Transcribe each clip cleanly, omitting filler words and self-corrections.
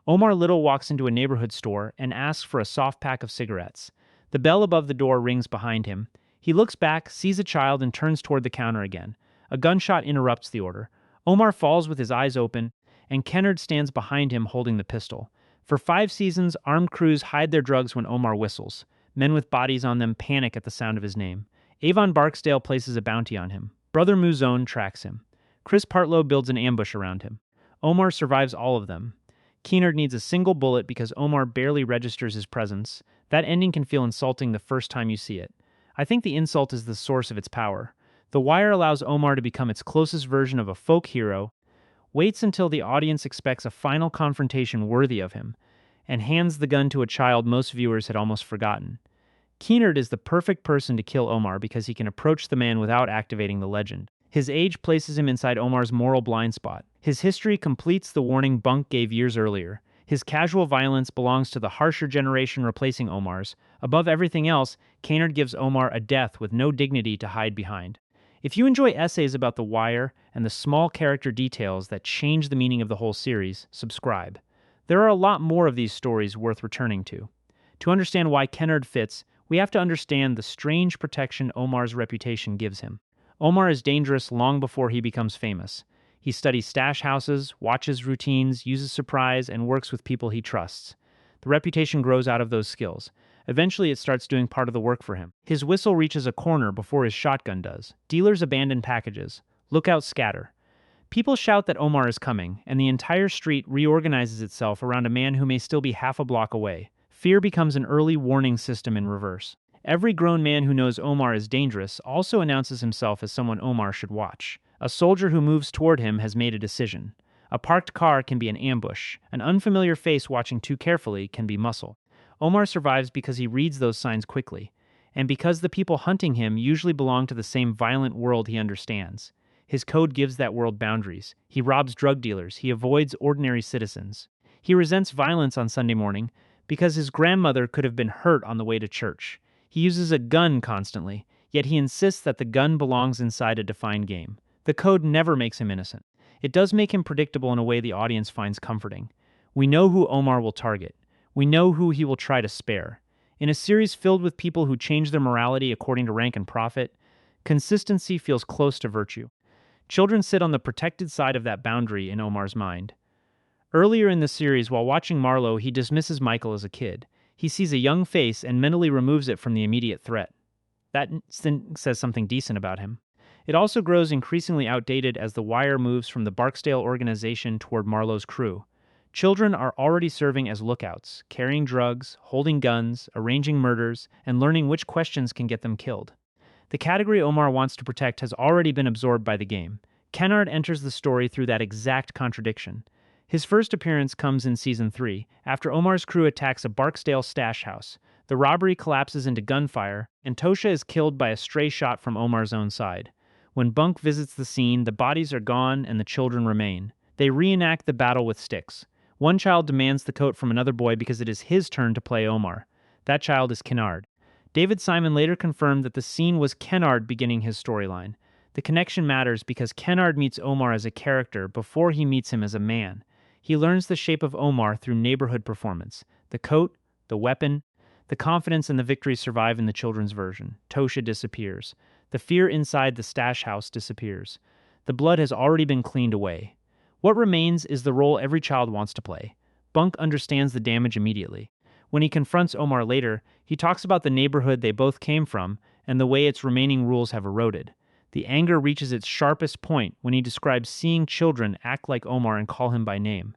Omar Little walks into a neighborhood store and asks for a soft pack of cigarettes. The bell above the door rings behind him. He looks back, sees a child, and turns toward the counter again. A gunshot interrupts the order. Omar falls with his eyes open, and Kenard stands behind him holding the pistol. For 5 seasons, armed crews hide their drugs when Omar whistles. Men with bodies on them panic at the sound of his name. Avon Barksdale places a bounty on him. Brother Muzone tracks him. Chris Partlow builds an ambush around him. Omar survives all of them. Kenard needs a single bullet because Omar barely registers his presence. That ending can feel insulting the first time you see it. I think the insult is the source of its power. The Wire allows Omar to become its closest version of a folk hero, waits until the audience expects a final confrontation worthy of him, and hands the gun to a child most viewers had almost forgotten. Kenard is the perfect person to kill Omar because he can approach the man without activating the legend. His age places him inside Omar's moral blind spot. His history completes the warning Bunk gave years earlier. His casual violence belongs to the harsher generation replacing Omar's. Above everything else, Kenard gives Omar a death with no dignity to hide behind. If you enjoy essays about The Wire and the small character details that change the meaning of the whole series, subscribe. There are a lot more of these stories worth returning to. To understand why Kenard fits, we have to understand the strange protection Omar's reputation gives him. Omar is dangerous long before he becomes famous. He studies stash houses, watches routines, uses surprise, and works with people he trusts. The reputation grows out of those skills. Eventually, it starts doing part of the work for him. His whistle reaches a corner before his shotgun does. Dealers abandon packages. Lookouts scatter. People shout that Omar is coming, and the entire street reorganizes itself around a man who may still be half a block away. Fear becomes an early warning system in reverse. Every grown man who knows Omar is dangerous also announces himself as someone Omar should watch. A soldier who moves toward him has made a decision. A parked car can be an ambush. An unfamiliar face watching too carefully can be muscle. Omar survives because he reads those signs quickly, and because the people hunting him usually belong to the same violent world he understands. His code gives that world boundaries. He robs drug dealers. He avoids ordinary citizens. He resents violence on Sunday morning because his grandmother could have been hurt on the way to church. He uses a gun constantly, yet he insists that the gun belongs inside a defined game. The code never makes him innocent. It does make him predictable in a way the audience finds comforting. We know who Omar will target. We know who he will try to spare. In a series filled with people who change their morality according to rank and profit, consistency feels close to virtue. Children sit on the protected side of that boundary in Omar's mind. Earlier in the series, while watching Marlowe, he dismisses Michael as a kid. He sees a young face and mentally removes it from the immediate threat. That says something decent about him. It also grows increasingly outdated as The Wire moves from the Barksdale organization toward Marlowe's crew. Children are already serving as lookouts, carrying drugs, holding guns, arranging murders, and learning which questions can get them killed. The category Omar wants to protect has already been absorbed by the game. Kenard enters the story through that exact contradiction. His first appearance comes in Season 3, after Omar's crew attacks a Barksdale stash house. The robbery collapses into gunfire, and Tosha is killed by a stray shot from Omar's own side. When Bunk visits the scene, the bodies are gone and the children remain. They reenact the battle with sticks. One child demands the coat from another boy because it is his turn to play Omar. That child is Kenard. David Simon later confirmed that the scene was Kenard beginning his storyline. The connection matters because Kenard meets Omar as a character before he meets him as a man. He learns the shape of Omar through neighborhood performance. The coat, the weapon, the confidence and the victory survive in the children's version. Tosha disappears. The fear inside the stash house disappears. The blood has already been cleaned away. What remains is the role every child wants to play. Bunk understands the damage immediately. When he confronts Omar later, he talks about the neighborhood they both came from and the way its remaining rules have eroded. The anger reaches its sharpest point when he describes seeing children act like Omar and call him by name.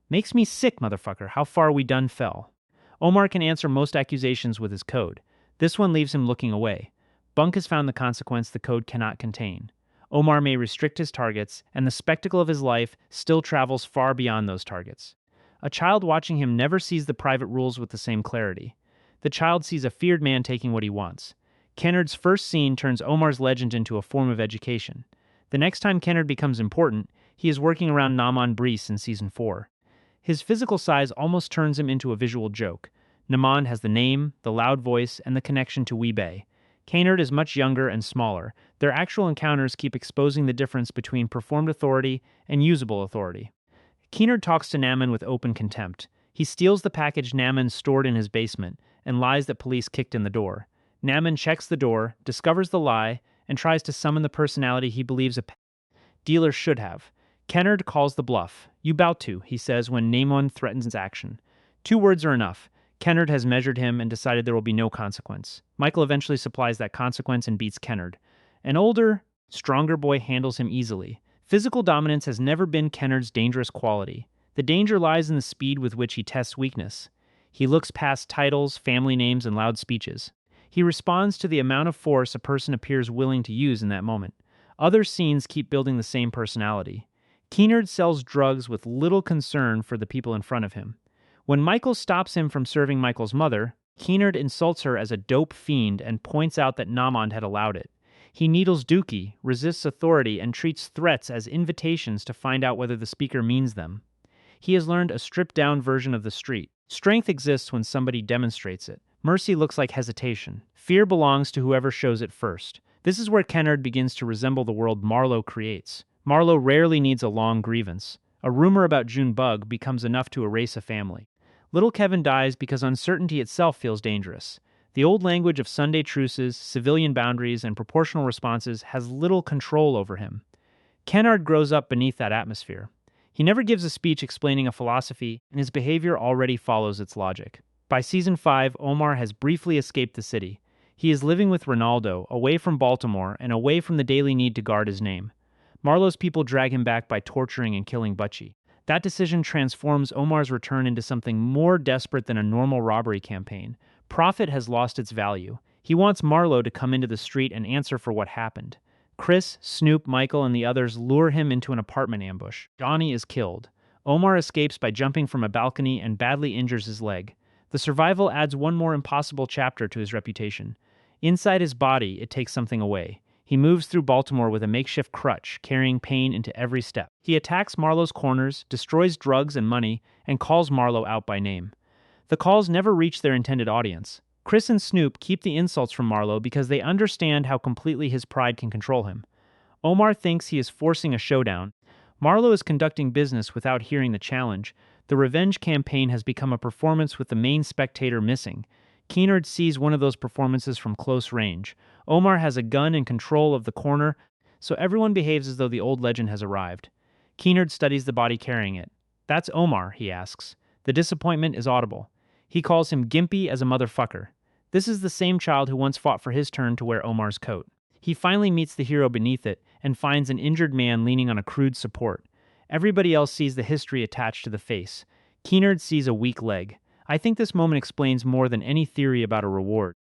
"Makes me sick, motherfucker, how far we done fell." Omar can answer most accusations with his code. This one leaves him looking away. Bunk has found the consequence the code cannot contain. Omar may restrict his targets, and the spectacle of his life still travels far beyond those targets. A child watching him never sees the private rules with the same clarity. The child sees a feared man taking what he wants. Kenard's first scene turns Omar's legend into a form of education. The next time Kenard becomes important, he is working around Naaman Brees in Season 4. His physical size almost turns him into a visual joke. Naaman has the name, the loud voice, and the connection to Wee-Bey. Kenard is much younger and smaller. Their actual encounters keep exposing the difference between performed authority and usable authority. Kenard talks to Naman with open contempt. He steals the package Naman stored in his basement and lies that police kicked in the door. Naman checks the door, discovers the lie, and tries to summon the personality he believes a dealer should have. Kenard calls the bluff. "You bout to," he says when Naman threatens action. 2 words are enough. Kenard has measured him and decided there will be no consequence. Michael eventually supplies that consequence and beats Kenard. An older, stronger boy handles him easily. Physical dominance has never been Kenard's dangerous quality. The danger lies in the speed with which he tests weakness. He looks past titles, family names, and loud speeches. He responds to the amount of force a person appears willing to use in that moment. Other scenes keep building the same personality. Kenard sells drugs with little concern for the people in front of him. When Michael stops him from serving Michael's mother, Kenard insults her as a dope fiend and points out that Namond had allowed it. He needles Dookie, resists authority, and treats threats as invitations to find out whether the speaker means them. He has learned a stripped-down version of the street. Strength exists when somebody demonstrates it. Mercy looks like hesitation. Fear belongs to whoever shows it first. This is where Kenard begins to resemble the world Marlowe creates. Marlowe rarely needs a long grievance. A rumor about June Bug becomes enough to erase a family. Little Kevin dies because uncertainty itself feels dangerous. The old language of Sunday truces, civilian boundaries, and proportional responses has little control over him. Kenard grows up beneath that atmosphere. He never gives a speech explaining a philosophy, and his behavior already follows its logic. By season 5, Omar has briefly escaped the city. He is living with Ronaldo, away from Baltimore, and away from the daily need to guard his name. Marlowe's people drag him back by torturing and killing Butchie. That decision transforms Omar's return into something more desperate than a normal robbery campaign. Profit has lost its value. He wants Marlowe to come into the street and answer for what happened. Chris, Snoop, Michael, and the others lure him into an apartment ambush. Johnny is killed. Omar escapes by jumping from a balcony and badly injures his leg. The survival adds one more impossible chapter to his reputation. Inside his body, it takes something away. He moves through Baltimore with a makeshift crutch, carrying pain into every step. He attacks Marlowe's corners, destroys drugs and money, and calls Marlowe out by name. The calls never reach their intended audience. Chris and Snoop keep the insults from Marlowe because they understand how completely his pride can control him. Omar thinks he is forcing a showdown. Marlowe is conducting business without hearing the challenge. The revenge campaign has become a performance with the main spectator missing. Kenard sees one of those performances from close range. Omar has a gun in control of the corner, so everyone behaves as though the old legend has arrived. Kenard studies the body carrying it. "That's Omar," he asks. The disappointment is audible. He calls him gimpy as a motherfucker. This is the same child who once fought for his turn to wear Omar's coat. He finally meets the hero beneath it and finds an injured man leaning on a crude support. Everybody else sees the history attached to the face. Kenard sees a weak leg. I think this moment explains more than any theory about a reward.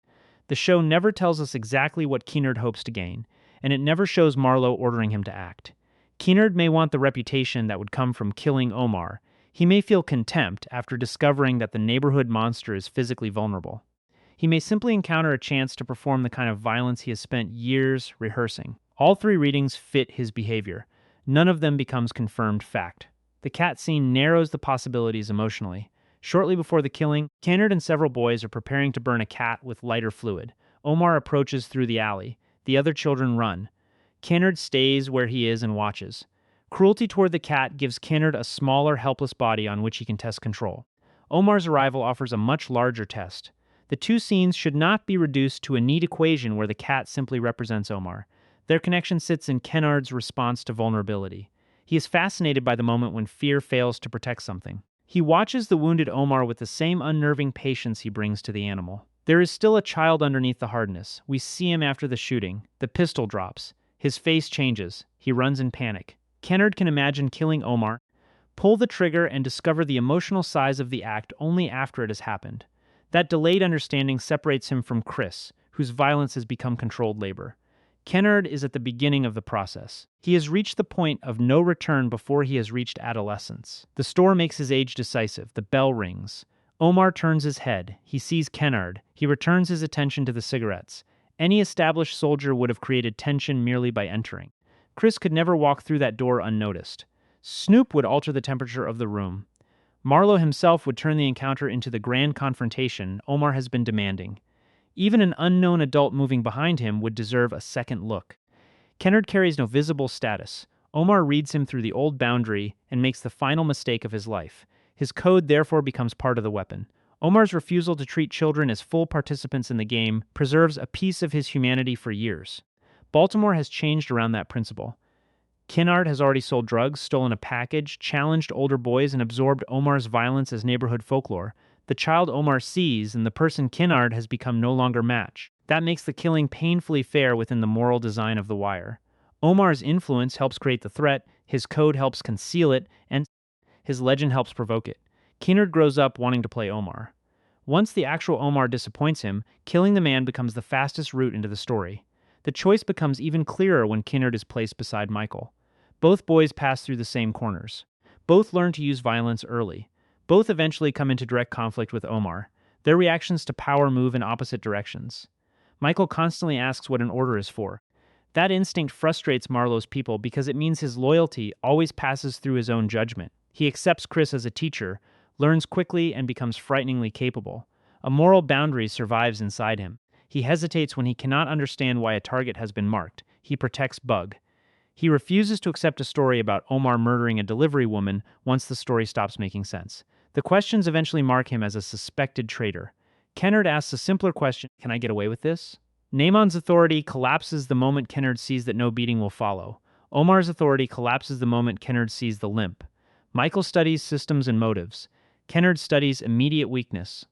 The show never tells us exactly what Kenard hopes to gain, and it never shows Marlowe ordering him to act. Kenard may want the reputation that would come from killing Omar. He may feel contempt after discovering that the neighborhood monster is physically vulnerable. He may simply encounter a chance to perform the kind of violence he has spent years rehearsing. All 3 readings fit his behavior. None of them becomes confirmed fact. The cat scene narrows the possibilities emotionally. Shortly before the killing, Kenard and several boys are preparing to burn a cat with lighter fluid. Omar approaches through the alley. The other children run. Kenard stays where he is and watches. Cruelty toward the cat gives Kenard a smaller, helpless body on which he can test control. Omar's arrival offers a much larger test. The 2 scenes should not be reduced to a neat equation where the cat simply represents Omar. Their connection sits in Kenard's response to vulnerability. He is fascinated by the moment when fear fails to protect something. He watches the wounded Omar with the same unnerving patience he brings to the animal. There is still a child underneath the hardness. We see him after the shooting. The pistol drops. His face changes. He runs in panic. Kenard can imagine killing Omar, pull the trigger, and discover the emotional size of the act only after it has happened. That delayed understanding separates him from Chris, whose violence has become controlled labor. Kenard is at the beginning of the process. He has reached the point of no return before he has reached adolescence. The store makes his age decisive. The bell rings. Omar turns his head. He sees Kenard. He returns his attention to the cigarettes. Any established soldier would have created tension merely by entering. Chris could never walk through that door unnoticed. Snoop would alter the temperature of the room. Marlowe himself would turn the encounter into the grand confrontation Omar has been demanding. Even an unknown adult moving behind him would deserve a second look. Kenard carries no visible status. Omar reads him through the old boundary and makes the final mistake of his life. His code therefore becomes part of the weapon. Omar's refusal to treat children as full participants in the game preserves a piece of his humanity for years. Baltimore has changed around that principle. Kenard has already sold drugs, stolen a package, challenged older boys, and absorbed Omar's violence as neighborhood folklore. The child Omar sees and the person Kenard has become no longer match. That makes the killing painfully fair within the moral design of The Wire. Omar's influence helps create the threat, his code helps conceal it, and his legend helps provoke it. Kenard grows up wanting to play Omar. Once the actual Omar disappoints him, killing the man becomes the fastest route into the story. The choice becomes even clearer when Kenard is placed beside Michael. Both boys pass through the same corners. Both learn to use violence early. Both eventually come into direct conflict with Omar. Their reactions to power move in opposite directions. Michael constantly asks what an order is for. That instinct frustrates Marlowe's people because it means his loyalty always passes through his own judgment. He accepts Chris as a teacher, learns quickly, and becomes frighteningly capable. A moral boundary survives inside him. He hesitates when he cannot understand why a target has been marked. He protects Bug. He refuses to accept a story about Omar murdering a delivery woman once the story stops making sense. The questions eventually mark him as a suspected traitor. Kenard asks a simpler question: can I get away with this? Naaman's authority collapses the moment Kenard sees that no beating will follow. Omar's authority collapses the moment Kenard sees the limp. Michael studies systems and motives. Kenard studies immediate weakness.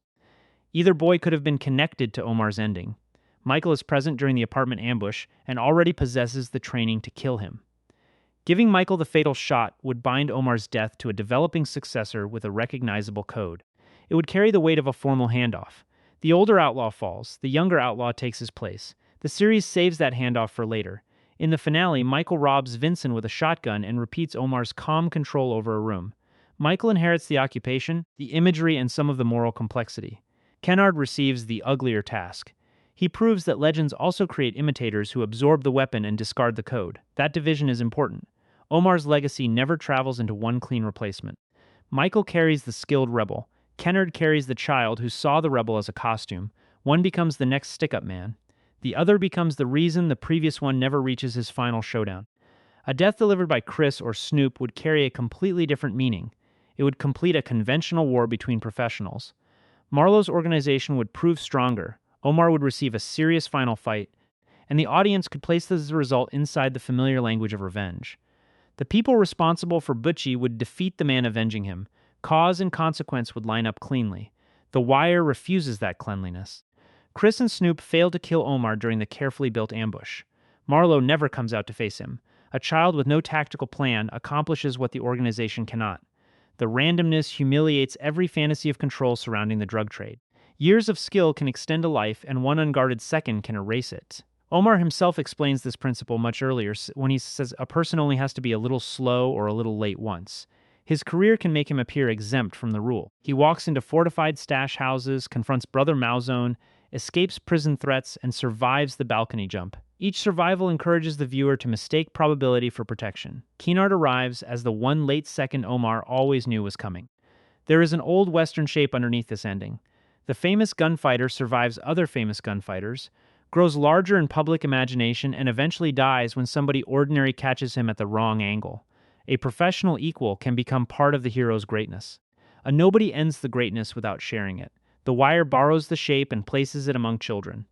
Either boy could have been connected to Omar's ending. Michael is present during the apartment ambush and already possesses the training to kill him. Giving Michael the fatal shot would bind Omar's death to a developing successor with a recognizable code. It would carry the weight of a formal handoff. The older outlaw falls, the younger outlaw takes his place. The series saves that handoff for later. In the finale, Michael robs Vincent with a shotgun and repeats Omar's calm control over a room. Michael inherits the occupation, the imagery, and some of the moral complexity. Kenard receives the uglier task. He proves that legends also create imitators who absorb the weapon and discard the code. That division is important. Omar's legacy never travels into one clean replacement. Michael carries the skilled rebel. Kenard carries the child who saw the rebel as a costume. One becomes the next stick-up man. The other becomes the reason the previous one never reaches his final showdown. A death delivered by Chris or Snoop would carry a completely different meaning. It would complete a conventional war between professionals. Marlowe's organization would prove stronger. Omar would receive a serious final fight, and the audience could place this as a result inside the familiar language of revenge. The people responsible for Butchie would defeat the man avenging him. Cause and consequence would line up cleanly. The Wire refuses that cleanliness. Chris and Snoop fail to kill Omar during the carefully built ambush. Marlowe never comes out to face him. A child with no tactical plan accomplishes what the organization cannot. The randomness humiliates every fantasy of control surrounding the drug trade. Years of skill can extend a life, and one unguarded second can erase it. Omar himself explains this principle much earlier when he says a person only has to be a little slow or a little late once. His career can make him appear exempt from the rule. He walks into fortified stash houses, confronts Brother Malzone, escapes prison threats, and survives the balcony jump. Each survival encourages the viewer to mistake probability for protection. Kenard arrives as the one late second Omar always knew was coming. There is an old Western shape underneath this ending. The famous gunfighter survives other famous gunfighters, grows larger in public imagination, and eventually dies when somebody ordinary catches him at the wrong angle. A professional equal can become part of the hero's greatness. A nobody ends the greatness without sharing it. The Wire borrows the shape and places it among children.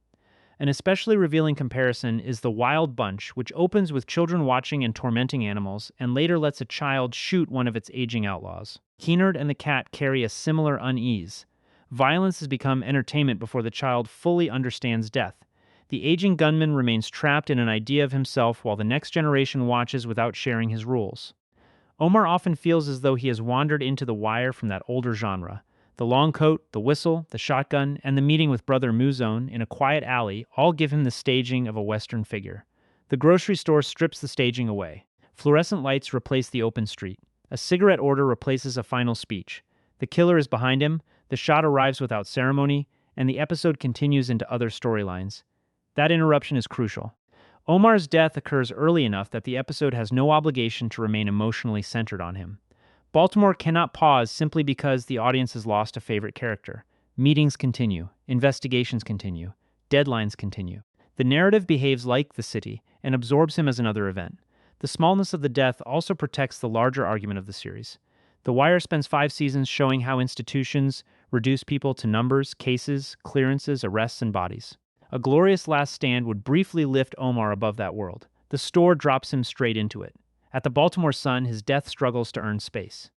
An especially revealing comparison is The Wild Bunch, which opens with children watching and tormenting animals, and later lets a child shoot one of its aging outlaws. Kenard and the cat carry a similar unease. Violence has become entertainment before the child fully understands death. The aging gunman remains trapped in an idea of himself while the next generation watches without sharing his rules. Omar often feels as though he has wandered into The Wire from that older genre. The long coat, the whistle, the shotgun, and the meeting with Brother Malzone in a quiet alley all give him the staging of a Western figure. The grocery store strips the staging away. Fluorescent lights replace the open street. A cigarette order replaces a final speech. The killer is behind him, the shot arrives without ceremony, and the episode continues into other storylines. That interruption is crucial. Omar's death occurs early enough that the episode has no obligation to remain emotionally centered on him. Baltimore cannot pause simply because the audience has lost a favorite character. Meetings continue, investigations continue, deadlines continue. The narrative behaves like the city and absorbs him as another event. The smallness of the death also protects the larger argument of the series. The Wire spends 5 seasons showing how institutions reduce people to numbers, cases, clearances, arrests, and bodies. A glorious last stand would briefly lift Omar above that world. The store drops him straight into it. At the Baltimore Sun, his death struggles to earn space.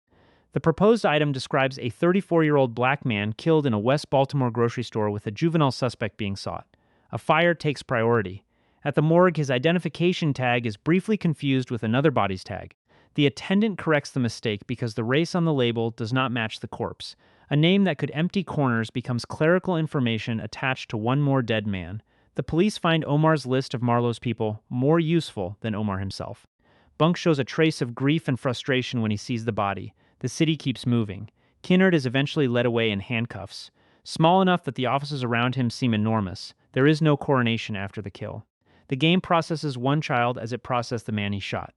The proposed item describes a 34-year-old black man killed in a West Baltimore grocery store with a juvenile suspect being sought. A fire takes priority. At the morgue, his identification tag is briefly confused with another body's tag. The attendant corrects the mistake because the race on the label does not match the corpse. A name that could empty corners becomes clerical information attached to one more dead man. The police find Omar's list of Marlowe's people more useful than Omar himself. Bunk shows a trace of grief and frustration when he sees the body. The city keeps moving. Kenard is eventually led away in handcuffs. Small enough that the offices around him seem enormous, there is no coronation after the kill. The game processes one child as it processed the man he shot.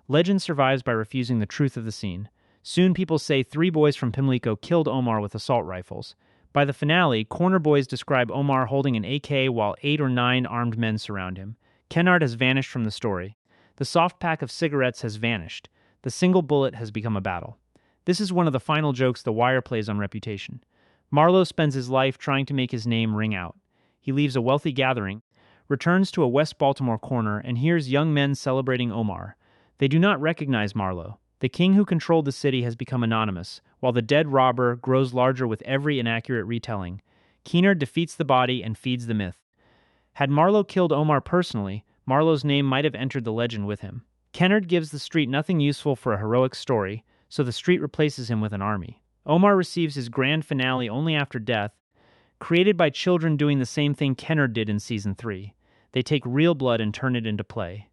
Legend survives by refusing the truth of the scene. Soon people say 3 boys from Pimlico killed Omar with assault rifles. By the finale, corner boys describe Omar holding an AK while 8 or 9 armed men surround him. Kenard has vanished from the story. The soft pack of cigarettes has vanished. The single bullet has become a battle. This is one of the final jokes The Wire plays on reputation. Marlowe spends his life trying to make his name ring out. He leaves a wealthy gathering, returns to a West Baltimore corner, and hears young men celebrating Omar. They do not recognize Marlowe. The king who controlled the city has become anonymous, while the dead robber grows larger with every inaccurate retelling. Kenard defeats the body and feeds the myth. Had Marlowe killed Omar personally, Marlowe's name might have entered the legend with him. Kenard gives the street nothing useful for a heroic story, so the street replaces him with an army. Omar receives his grand finale only after death, created by children doing the same thing Kenard did in Season 3. They take real blood and turn it into play.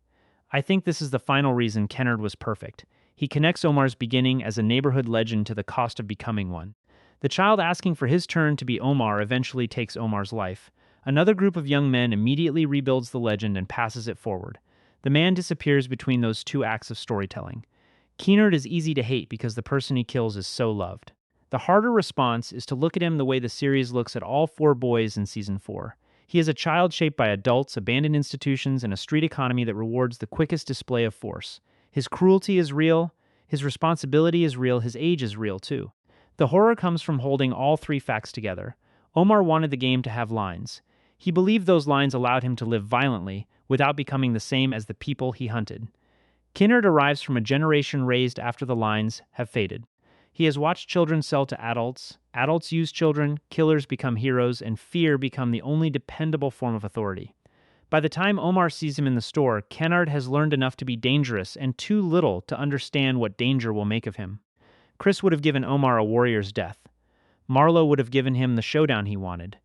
I think this is the final reason Kenard was perfect. He connects Omar's beginning as a neighborhood legend to the cost of becoming one. The child asking for his turn to be Omar eventually takes Omar's life. Another group of young men immediately rebuilds the legend and passes it forward. The man disappears between those 2 acts of storytelling. Kenard is easy to hate because the person he kills is so loved. The harder response is to look at him the way the series looks at all 4 boys in Season 4. He is a child shaped by adults, abandoned institutions, and a street economy that rewards the quickest display of force. His cruelty is real, his responsibility is real, his age is real too. The horror comes from holding all 3 facts together. Omar wanted the game to have lines. He believed those lines allowed him to live violently without becoming the same as the people he hunted. Kenard arrives from a generation raised after the lines have faded. He has watched children sell to adults, adults use children, killers become heroes, and fear become the only dependable form of authority. By the time Omar sees him in the store, Kenard has learned enough to be dangerous and too little to understand what danger will make of him. Chris would have given Omar a warrior's death. Marlowe would have given him the showdown he wanted.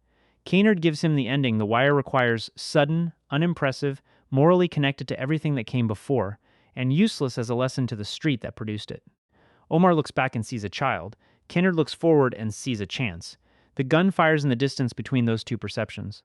Kenard gives him the ending The Wire requires: sudden, unimpressive, morally connected to everything that came before, and useless as a lesson to the street that produced it. Omar looks back and sees a child. Kenard looks forward and sees a chance. The gun fires in the distance between those 2 perceptions.